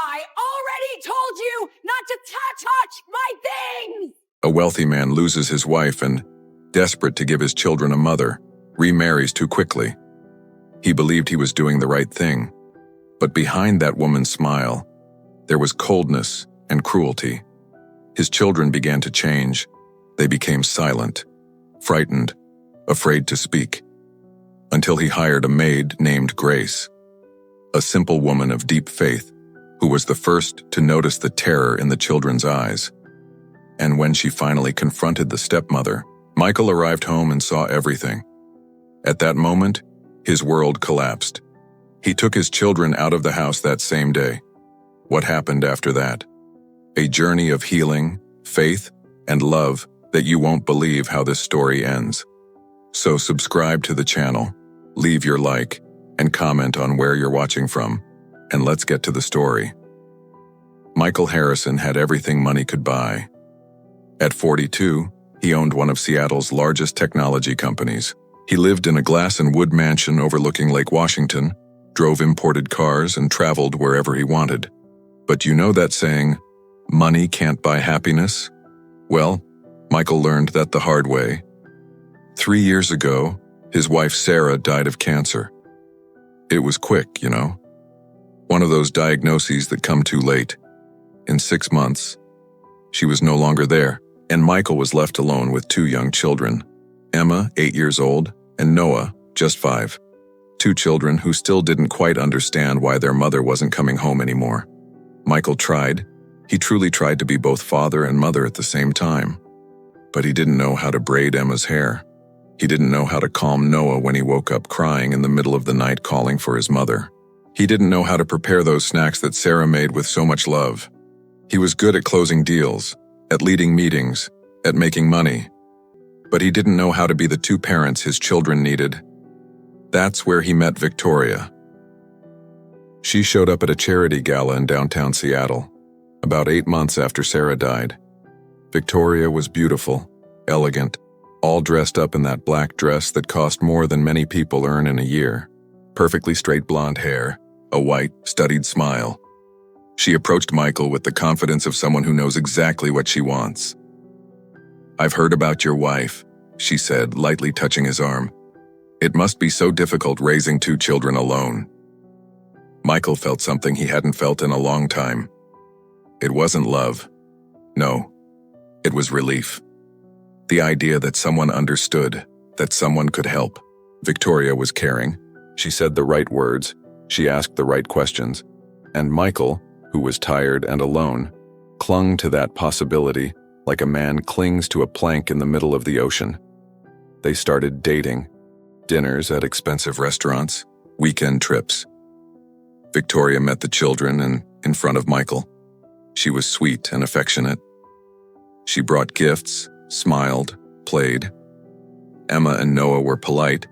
I already told you not to touch my things! A wealthy man loses his wife and, desperate to give his children a mother, remarries too quickly. He believed he was doing the right thing, but behind that woman's smile, there was coldness and cruelty. His children began to change. They became silent, frightened, afraid to speak, until he hired a maid named Grace, a simple woman of deep faith who was the first to notice the terror in the children's eyes. And when she finally confronted the stepmother, Michael arrived home and saw everything. At that moment, his world collapsed. He took his children out of the house that same day. What happened after that? A journey of healing, faith, and love that you won't believe how this story ends. So subscribe to the channel, leave your like, and comment on where you're watching from, and let's get to the story. Michael Harrison had everything money could buy. At 42, he owned one of Seattle's largest technology companies. He lived in a glass and wood mansion overlooking Lake Washington, drove imported cars, and traveled wherever he wanted. But you know that saying, money can't buy happiness? Well, Michael learned that the hard way. 3 years ago, his wife Sarah died of cancer. It was quick, you know. One of those diagnoses that come too late. In 6 months, she was no longer there, and Michael was left alone with 2 young children, Emma, 8 years old, and Noah, just 5. 2 children who still didn't quite understand why their mother wasn't coming home anymore. Michael tried. He truly tried to be both father and mother at the same time. But he didn't know how to braid Emma's hair. He didn't know how to calm Noah when he woke up crying in the middle of the night calling for his mother. He didn't know how to prepare those snacks that Sarah made with so much love. He was good at closing deals, at leading meetings, at making money. But he didn't know how to be the 2 parents his children needed. That's where he met Victoria. She showed up at a charity gala in downtown Seattle, about 8 months after Sarah died. Victoria was beautiful, elegant, all dressed up in that black dress that cost more than many people earn in a year. Perfectly straight blonde hair, a white, studied smile. She approached Michael with the confidence of someone who knows exactly what she wants. "I've heard about your wife," she said, lightly touching his arm. "It must be so difficult raising 2 children alone." Michael felt something he hadn't felt in a long time. It wasn't love. No, it was relief. The idea that someone understood, that someone could help. Victoria was caring. She said the right words. She asked the right questions. And Michael, who was tired and alone, clung to that possibility like a man clings to a plank in the middle of the ocean. They started dating. Dinners at expensive restaurants, weekend trips. Victoria met the children and in front of Michael. She was sweet and affectionate. She brought gifts, smiled, played. Emma and Noah were polite,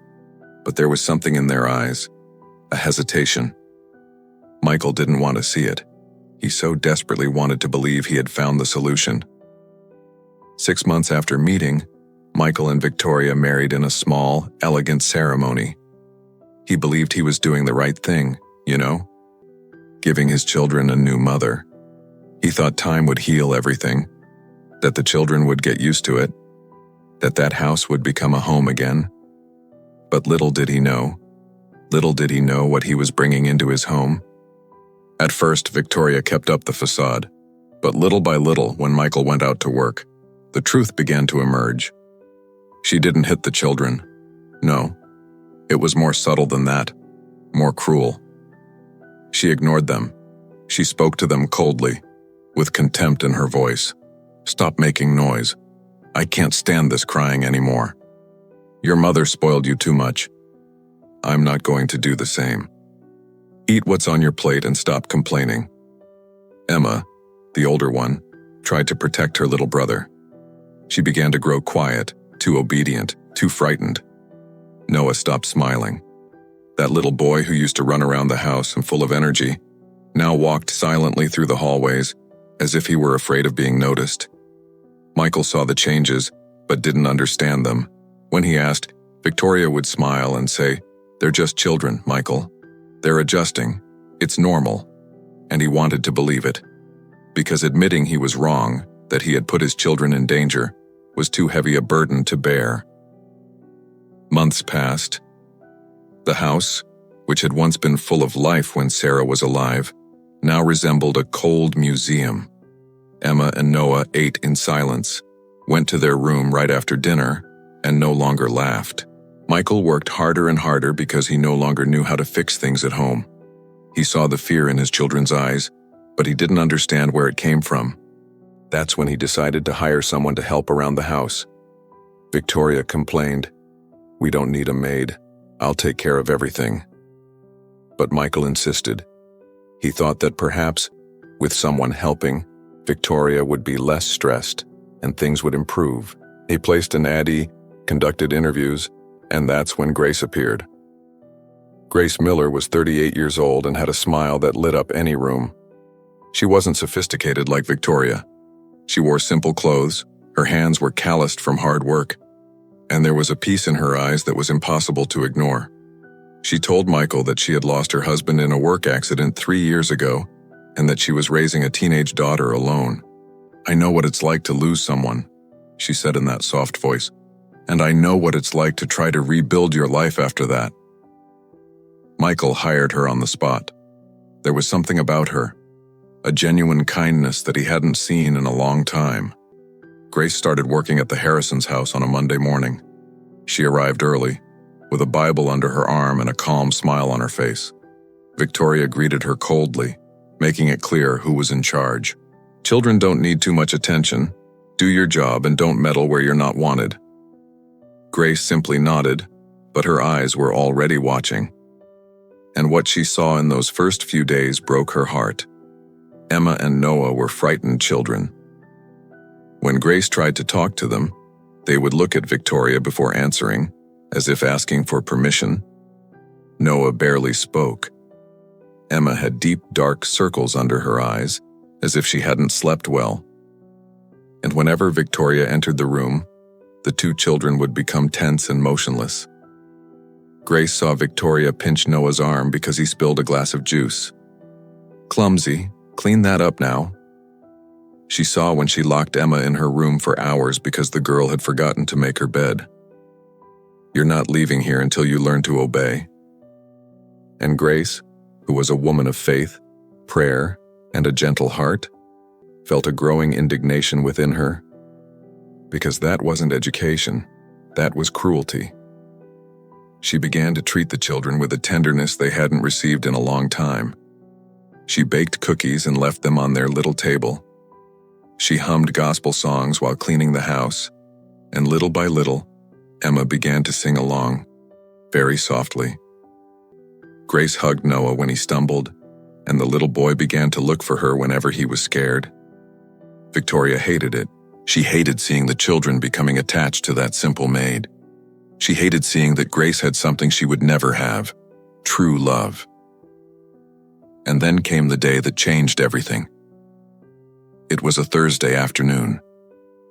but there was something in their eyes, a hesitation. Michael didn't want to see it. He so desperately wanted to believe he had found the solution. 6 months after meeting, Michael and Victoria married in a small, elegant ceremony. He believed he was doing the right thing, you know? Giving his children a new mother. He thought time would heal everything, that the children would get used to it, that house would become a home again. But little did he know what he was bringing into his home. At first, Victoria kept up the facade, but little by little, when Michael went out to work, the truth began to emerge. She didn't hit the children. No, it was more subtle than that, more cruel. She ignored them. She spoke to them coldly, with contempt in her voice. "Stop making noise. I can't stand this crying anymore. Your mother spoiled you too much. I'm not going to do the same. Eat what's on your plate and stop complaining." Emma, the older one, tried to protect her little brother. She began to grow quiet, too obedient, too frightened. Noah stopped smiling. That little boy who used to run around the house and full of energy now walked silently through the hallways as if he were afraid of being noticed. Michael saw the changes, but didn't understand them. When he asked, Victoria would smile and say, "They're just children, Michael. They're adjusting. It's normal." and he wanted to believe it, because admitting he was wrong, that he had put his children in danger, was too heavy a burden to bear. Months passed. The house, which had once been full of life when Sarah was alive, now resembled a cold museum. Emma and Noah ate in silence, went to their room right after dinner, and no longer laughed. Michael worked harder and harder because he no longer knew how to fix things at home. He saw the fear in his children's eyes, but he didn't understand where it came from. That's when he decided to hire someone to help around the house. Victoria complained, "We don't need a maid. I'll take care of everything." But Michael insisted. He thought that perhaps, with someone helping, Victoria would be less stressed and things would improve. He placed an ad, conducted interviews, and that's when Grace appeared. Grace Miller was 38 years old and had a smile that lit up any room. She wasn't sophisticated like Victoria. She wore simple clothes, her hands were calloused from hard work, and there was a peace in her eyes that was impossible to ignore. She told Michael that she had lost her husband in a work accident 3 years ago and that she was raising a teenage daughter alone. "I know what it's like to lose someone," she said in that soft voice, "and I know what it's like to try to rebuild your life after that." Michael hired her on the spot. There was something about her, a genuine kindness that he hadn't seen in a long time. Grace started working at the Harrisons' house on a Monday morning. She arrived early, with a Bible under her arm and a calm smile on her face. Victoria greeted her coldly, making it clear who was in charge. "Children don't need too much attention. Do your job and don't meddle where you're not wanted." Grace simply nodded, but her eyes were already watching. And what she saw in those first few days broke her heart. Emma and Noah were frightened children. When Grace tried to talk to them, they would look at Victoria before answering, as if asking for permission. Noah barely spoke. Emma had deep, dark circles under her eyes, as if she hadn't slept well. And whenever Victoria entered the room, the two children would become tense and motionless. Grace saw Victoria pinch Noah's arm because he spilled a glass of juice. "Clumsy, clean that up now." She saw when she locked Emma in her room for hours because the girl had forgotten to make her bed. "You're not leaving here until you learn to obey." And Grace, who was a woman of faith, prayer, and a gentle heart, felt a growing indignation within her. Because that wasn't education, that was cruelty. She began to treat the children with a tenderness they hadn't received in a long time. She baked cookies and left them on their little table. She hummed gospel songs while cleaning the house, and little by little, Emma began to sing along, very softly. Grace hugged Noah when he stumbled, and the little boy began to look for her whenever he was scared. Victoria hated it. She hated seeing the children becoming attached to that simple maid. She hated seeing that Grace had something she would never have, true love. And then came the day that changed everything. It was a Thursday afternoon.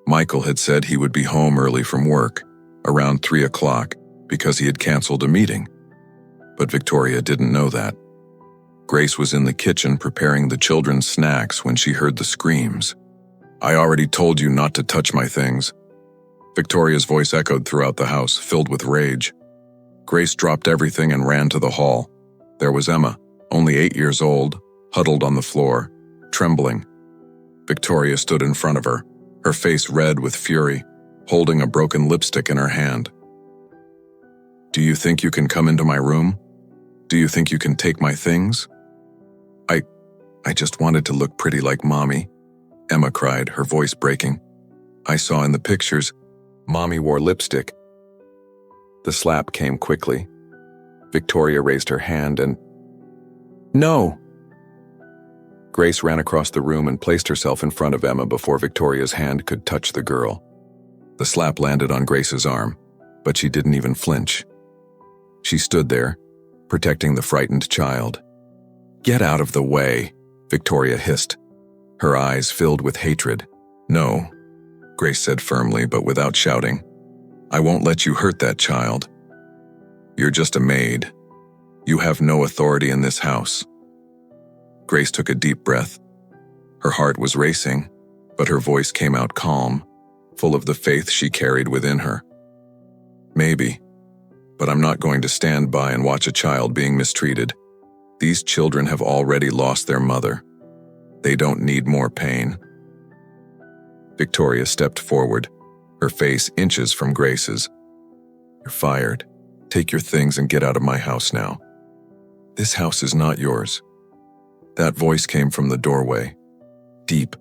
Michael had said he would be home early from work, around 3 o'clock, because he had canceled a meeting. But Victoria didn't know that. Grace was in the kitchen preparing the children's snacks when she heard the screams. "I already told you not to touch my things." Victoria's voice echoed throughout the house, filled with rage. Grace dropped everything and ran to the hall. There was Emma, only 8 years old, huddled on the floor, trembling. Victoria stood in front of her, her face red with fury, holding a broken lipstick in her hand. "Do you think you can come into my room? Do you think you can take my things?" I just wanted to look pretty like Mommy," Emma cried, her voice breaking. "I saw in the pictures, Mommy wore lipstick." The slap came quickly. Victoria raised her hand and... "No!" Grace ran across the room and placed herself in front of Emma before Victoria's hand could touch the girl. The slap landed on Grace's arm, but she didn't even flinch. She stood there, protecting the frightened child. "Get out of the way," Victoria hissed, her eyes filled with hatred. "No," Grace said firmly but without shouting. "I won't let you hurt that child. You're just a maid. You have no authority in this house." Grace took a deep breath. Her heart was racing, but her voice came out calm, full of the faith she carried within her. Maybe, but I'm not going to stand by and watch a child being mistreated. These children have already lost their mother. They don't need more pain. Victoria stepped forward, her face inches from Grace's. You're fired. Take your things and get out of my house now. This house is not yours. That voice came from the doorway, deep,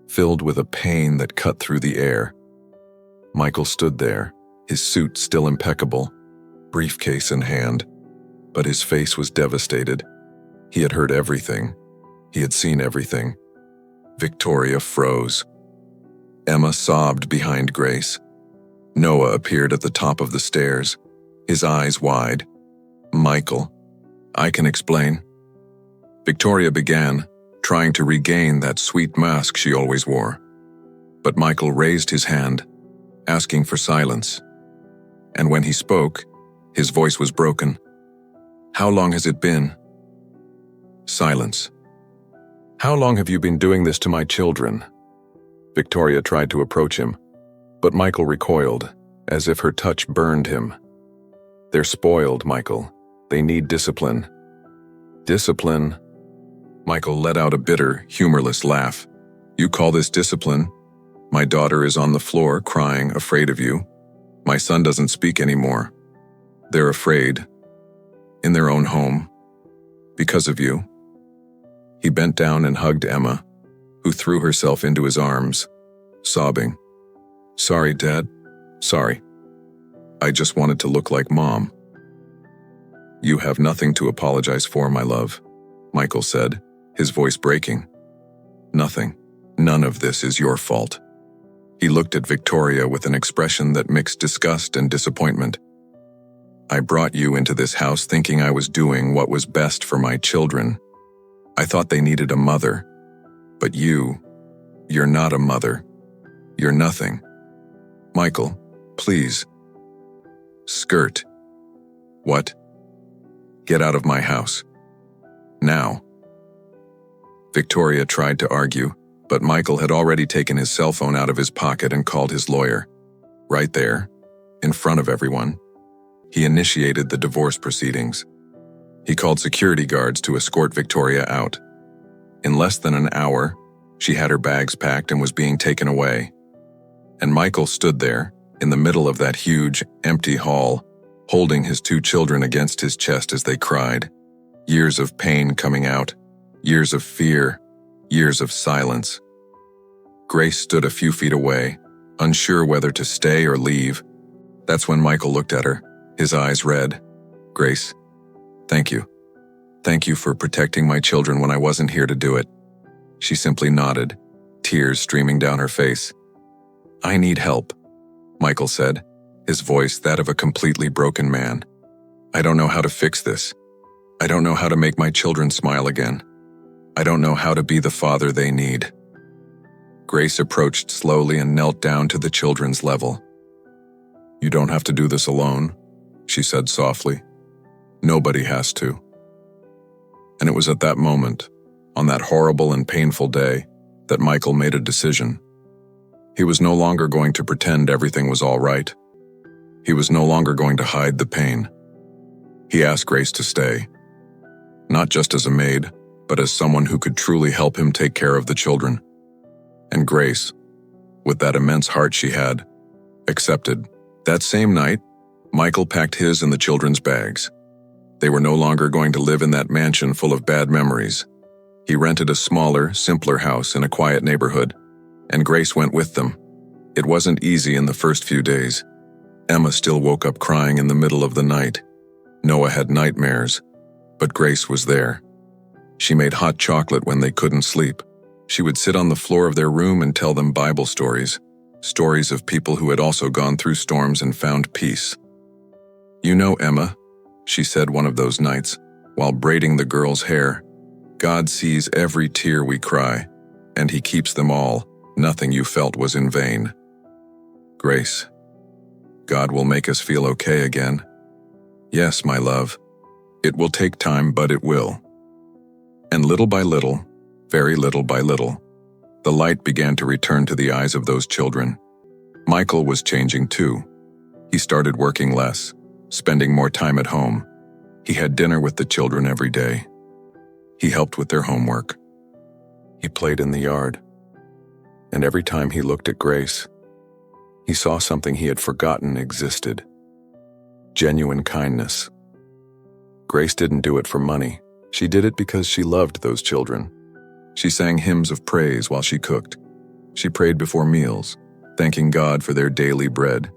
filled with a pain that cut through the air. Michael stood there, his suit still impeccable, briefcase in hand, but his face was devastated. He had heard everything. He had seen everything. Victoria froze. Emma sobbed behind Grace. Noah appeared at the top of the stairs, his eyes wide. Michael, I can explain. Victoria began, trying to regain that sweet mask she always wore. But Michael raised his hand, asking for silence. And when he spoke, his voice was broken. How long has it been? Silence. How long have you been doing this to my children? Victoria tried to approach him, but Michael recoiled, as if her touch burned him. They're spoiled, Michael. They need discipline. Discipline? Michael let out a bitter, humorless laugh. You call this discipline? My daughter is on the floor, crying, afraid of you. My son doesn't speak anymore. They're afraid. In their own home. Because of you. He bent down and hugged Emma, who threw herself into his arms, sobbing. Sorry, Dad. Sorry. I just wanted to look like Mom. You have nothing to apologize for, my love, Michael said, his voice breaking. Nothing. None of this is your fault. He looked at Victoria with an expression that mixed disgust and disappointment. I brought you into this house thinking I was doing what was best for my children. I thought they needed a mother. But you're not a mother. You're nothing. Michael, please. Skirt. What? Get out of my house. Now. Victoria tried to argue, but Michael had already taken his cell phone out of his pocket and called his lawyer. Right there, in front of everyone. He initiated the divorce proceedings. He called security guards to escort Victoria out. In less than an hour, she had her bags packed and was being taken away. And Michael stood there, in the middle of that huge, empty hall, holding his two children against his chest as they cried. Years of pain coming out, years of fear, years of silence. Grace stood a few feet away, unsure whether to stay or leave. That's when Michael looked at her, his eyes red. Grace, thank you. Thank you for protecting my children when I wasn't here to do it. She simply nodded, tears streaming down her face. I need help, Michael said, his voice that of a completely broken man. I don't know how to fix this. I don't know how to make my children smile again. I don't know how to be the father they need. Grace approached slowly and knelt down to the children's level. You don't have to do this alone, she said softly. Nobody has to. And it was at that moment, on that horrible and painful day, that Michael made a decision. He was no longer going to pretend everything was all right. He was no longer going to hide the pain. He asked Grace to stay, not just as a maid, but as someone who could truly help him take care of the children. And Grace, with that immense heart she had, accepted. That same night, Michael packed his and the children's bags. They were no longer going to live in that mansion full of bad memories. He rented a smaller, simpler house in a quiet neighborhood, and Grace went with them. It wasn't easy in the first few days. Emma still woke up crying in the middle of the night. Noah had nightmares, but Grace was there. She made hot chocolate when they couldn't sleep. She would sit on the floor of their room and tell them Bible stories, stories of people who had also gone through storms and found peace. You know, Emma, she said one of those nights, while braiding the girl's hair, God sees every tear we cry, and He keeps them all. Nothing you felt was in vain. Grace, God will make us feel okay again. Yes, my love. It will take time, but it will. And little by little, very little by little, the light began to return to the eyes of those children. Michael was changing too. He started working less, spending more time at home. He had dinner with the children every day. He helped with their homework. He played in the yard. And every time he looked at Grace, he saw something he had forgotten existed. Genuine kindness. Grace didn't do it for money. She did it because she loved those children. She sang hymns of praise while she cooked. She prayed before meals, thanking God for their daily bread.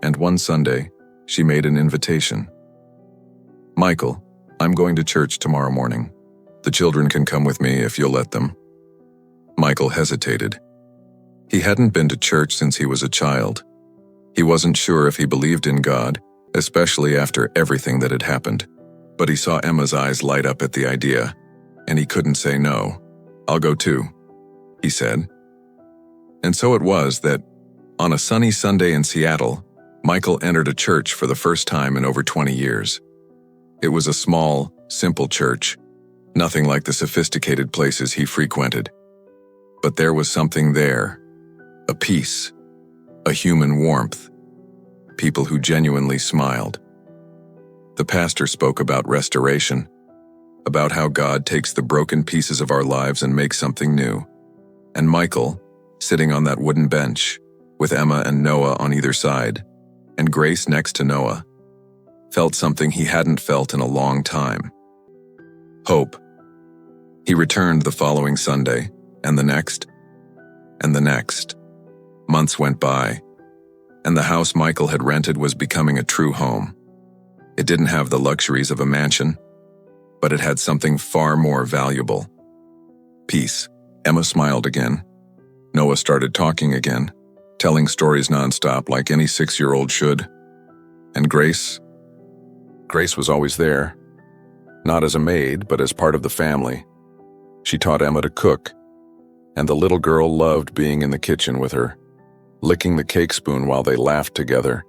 And one Sunday, she made an invitation. "Michael, I'm going to church tomorrow morning. The children can come with me if you'll let them." Michael hesitated. He hadn't been to church since he was a child. He wasn't sure if he believed in God, especially after everything that had happened. But he saw Emma's eyes light up at the idea, and he couldn't say no. "I'll go too," he said. And so it was that, on a sunny Sunday in Seattle, Michael entered a church for the first time in over 20 years. It was a small, simple church, nothing like the sophisticated places he frequented. But there was something there, a peace, a human warmth, people who genuinely smiled. The pastor spoke about restoration, about how God takes the broken pieces of our lives and makes something new. And Michael, sitting on that wooden bench, with Emma and Noah on either side, and Grace next to Noah, felt something he hadn't felt in a long time. Hope. He returned the following Sunday, and the next, and the next. Months went by, and the house Michael had rented was becoming a true home. It didn't have the luxuries of a mansion, but it had something far more valuable. Peace. Emma smiled again. Noah started talking again, telling stories nonstop like any 6-year-old should. And Grace was always there, not as a maid, but as part of the family. She taught Emma to cook, and the little girl loved being in the kitchen with her, licking the cake spoon while they laughed together.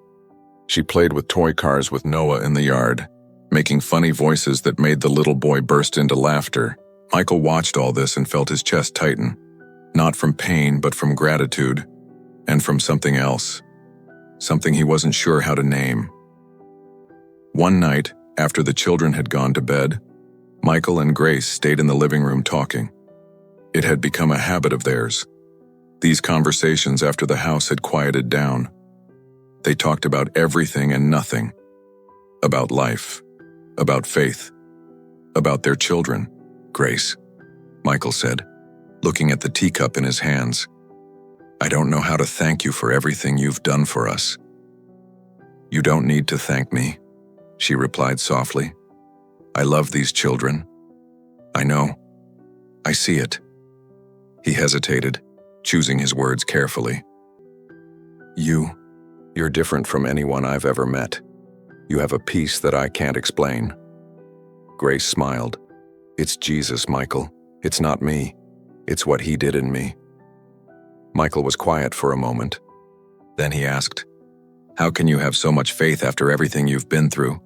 She played with toy cars with Noah in the yard, making funny voices that made the little boy burst into laughter. Michael watched all this and felt his chest tighten, not from pain but from gratitude, and from something else, something he wasn't sure how to name. One night, after the children had gone to bed, Michael and Grace stayed in the living room talking. It had become a habit of theirs. These conversations after the house had quieted down. They talked about everything and nothing. About life. About faith. About their children. "Grace," Michael said, looking at the teacup in his hands, "I don't know how to thank you for everything you've done for us." "You don't need to thank me," she replied softly. "I love these children. I know. I see it." He hesitated, choosing his words carefully. You're different from anyone I've ever met. You have a peace that I can't explain." Grace smiled. "It's Jesus, Michael. It's not me. It's what he did in me." Michael was quiet for a moment. Then he asked, "How can you have so much faith after everything you've been through?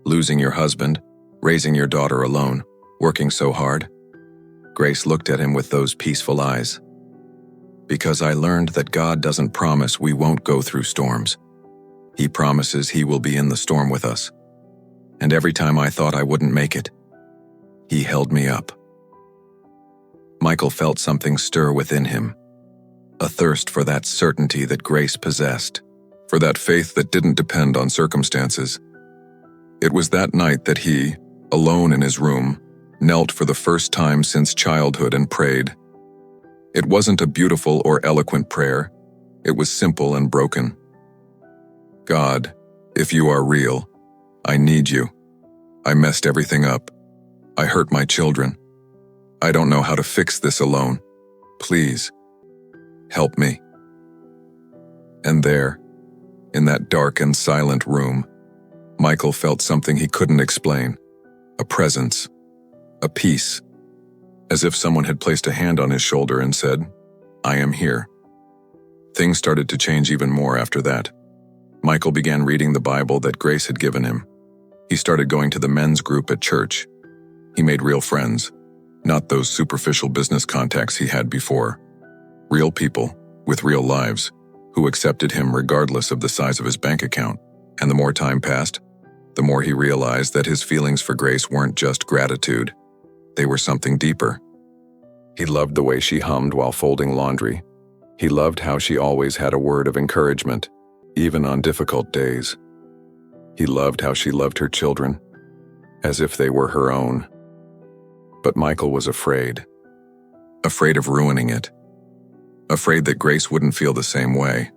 Losing your husband, raising your daughter alone, working so hard?" Grace looked at him with those peaceful eyes. "Because I learned that God doesn't promise we won't go through storms. He promises he will be in the storm with us. And every time I thought I wouldn't make it, he held me up." Michael felt something stir within him, a thirst for that certainty that Grace possessed, for that faith that didn't depend on circumstances. It was that night that he, alone in his room, knelt for the first time since childhood and prayed. It wasn't a beautiful or eloquent prayer. It was simple and broken. "God, if you are real, I need you. I messed everything up. I hurt my children. I don't know how to fix this alone. Please, help me." And there, in that dark and silent room, Michael felt something he couldn't explain. A presence, a peace, as if someone had placed a hand on his shoulder and said, "I am here." Things started to change even more after that. Michael began reading the Bible that Grace had given him. He started going to the men's group at church. He made real friends, Not those superficial business contacts he had before. Real people, with real lives, who accepted him regardless of the size of his bank account. And the more time passed, the more he realized that his feelings for Grace weren't just gratitude. They were something deeper. He loved the way she hummed while folding laundry. He loved how she always had a word of encouragement, even on difficult days. He loved how she loved her children, as if they were her own. But Michael was afraid. Afraid of ruining it. Afraid that Grace wouldn't feel the same way.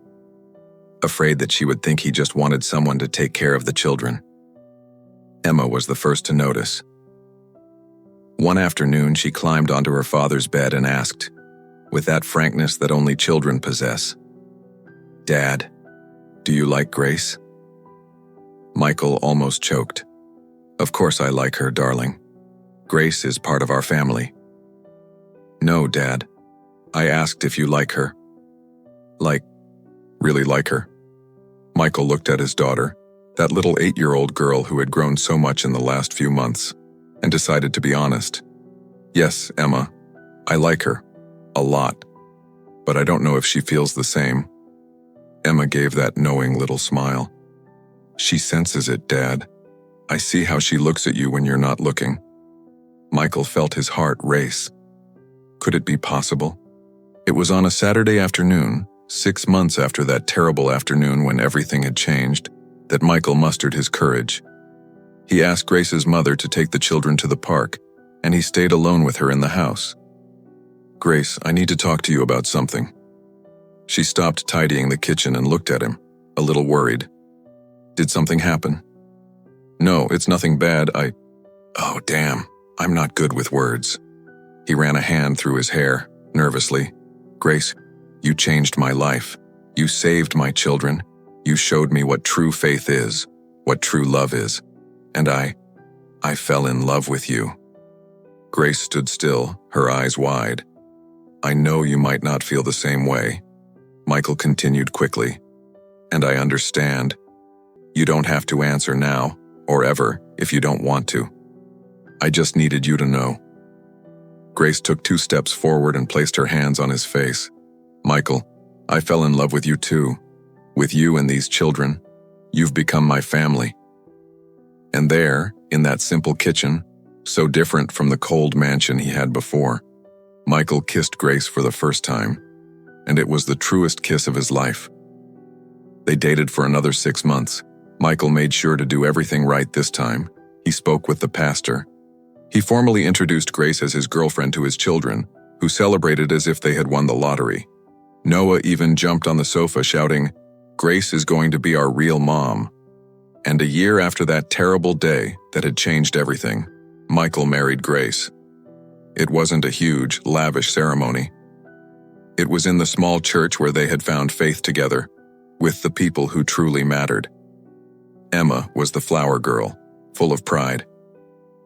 Afraid that she would think he just wanted someone to take care of the children. Emma was the first to notice. One afternoon, she climbed onto her father's bed and asked, with that frankness that only children possess, "Dad, do you like Grace?" Michael almost choked. "Of course I like her, darling. Grace is part of our family." "No, Dad. I asked if you like her." Really like her?" Michael looked at his daughter, that little 8-year-old girl who had grown so much in the last few months, and decided to be honest. "Yes, Emma, I like her. A lot. But I don't know if she feels the same." Emma gave that knowing little smile. "She senses it, Dad. I see how she looks at you when you're not looking." Michael felt his heart race. Could it be possible? It was on a Saturday afternoon, 6 months after that terrible afternoon when everything had changed, that Michael mustered his courage. He asked Grace's mother to take the children to the park, and he stayed alone with her in the house. "Grace, I need to talk to you about something." She stopped tidying the kitchen and looked at him, a little worried. "Did something happen?" "No, it's nothing bad. Oh, damn, I'm not good with words." He ran a hand through his hair, nervously. "Grace, you changed my life. You saved my children. You showed me what true faith is, what true love is. And I fell in love with you." Grace stood still, her eyes wide. "I know you might not feel the same way," Michael continued quickly. "And I understand. You don't have to answer now, or ever, if you don't want to. I just needed you to know." Grace took 2 steps forward and placed her hands on his face. "Michael, I fell in love with you too. With you and these children. You've become my family." And there, in that simple kitchen, so different from the cold mansion he had before, Michael kissed Grace for the first time, and it was the truest kiss of his life. They dated for another 6 months. Michael made sure to do everything right this time. He spoke with the pastor. He formally introduced Grace as his girlfriend to his children, who celebrated as if they had won the lottery. Noah even jumped on the sofa shouting, "Grace is going to be our real mom." And a year after that terrible day that had changed everything, Michael married Grace. It wasn't a huge, lavish ceremony. It was in the small church where they had found faith together, with the people who truly mattered. Emma was the flower girl, full of pride.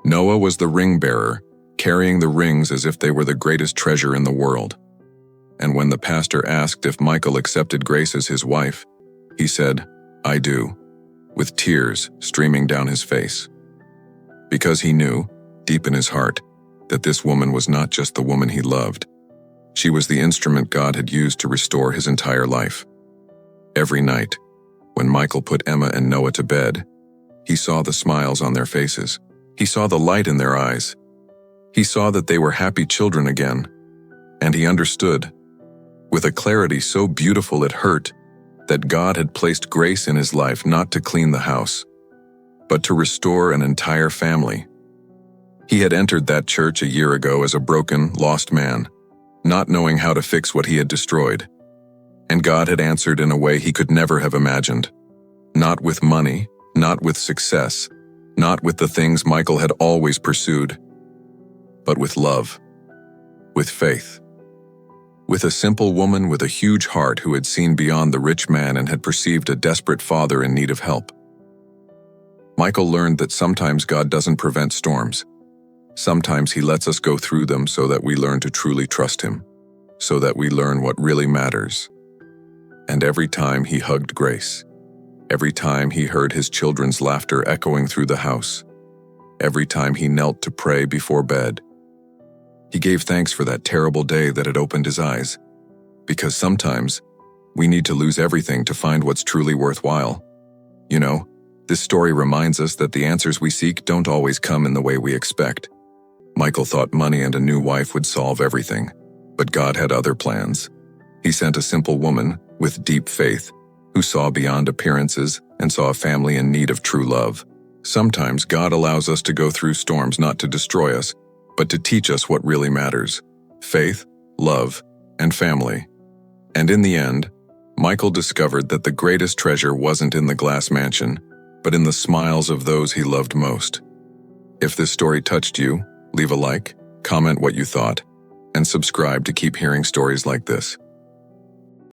Noah was the ring bearer, carrying the rings as if they were the greatest treasure in the world. And when the pastor asked if Michael accepted Grace as his wife, he said, "I do," with tears streaming down his face. Because he knew, deep in his heart, that this woman was not just the woman he loved. She was the instrument God had used to restore his entire life. Every night, when Michael put Emma and Noah to bed, he saw the smiles on their faces. He saw the light in their eyes. He saw that they were happy children again. And he understood, with a clarity so beautiful it hurt, that God had placed Grace in his life not to clean the house, but to restore an entire family. He had entered that church a year ago as a broken, lost man, not knowing how to fix what he had destroyed. And God had answered in a way he could never have imagined. Not with money, not with success, not with the things Michael had always pursued, but with love, with faith. With a simple woman with a huge heart who had seen beyond the rich man and had perceived a desperate father in need of help. Michael learned that sometimes God doesn't prevent storms. Sometimes he lets us go through them so that we learn to truly trust him, so that we learn what really matters. And every time he hugged Grace, every time he heard his children's laughter echoing through the house, every time he knelt to pray before bed, He gave thanks for that terrible day that had opened his eyes. Because sometimes, we need to lose everything to find what's truly worthwhile. You know, this story reminds us that the answers we seek don't always come in the way we expect. Michael thought money and a new wife would solve everything, but God had other plans. He sent a simple woman with deep faith who saw beyond appearances and saw a family in need of true love. Sometimes God allows us to go through storms not to destroy us, but to teach us what really matters: faith, love, and family. And in the end, Michael discovered that the greatest treasure wasn't in the glass mansion, but in the smiles of those he loved most. If this story touched you, leave a like, comment what you thought, and subscribe to keep hearing stories like this.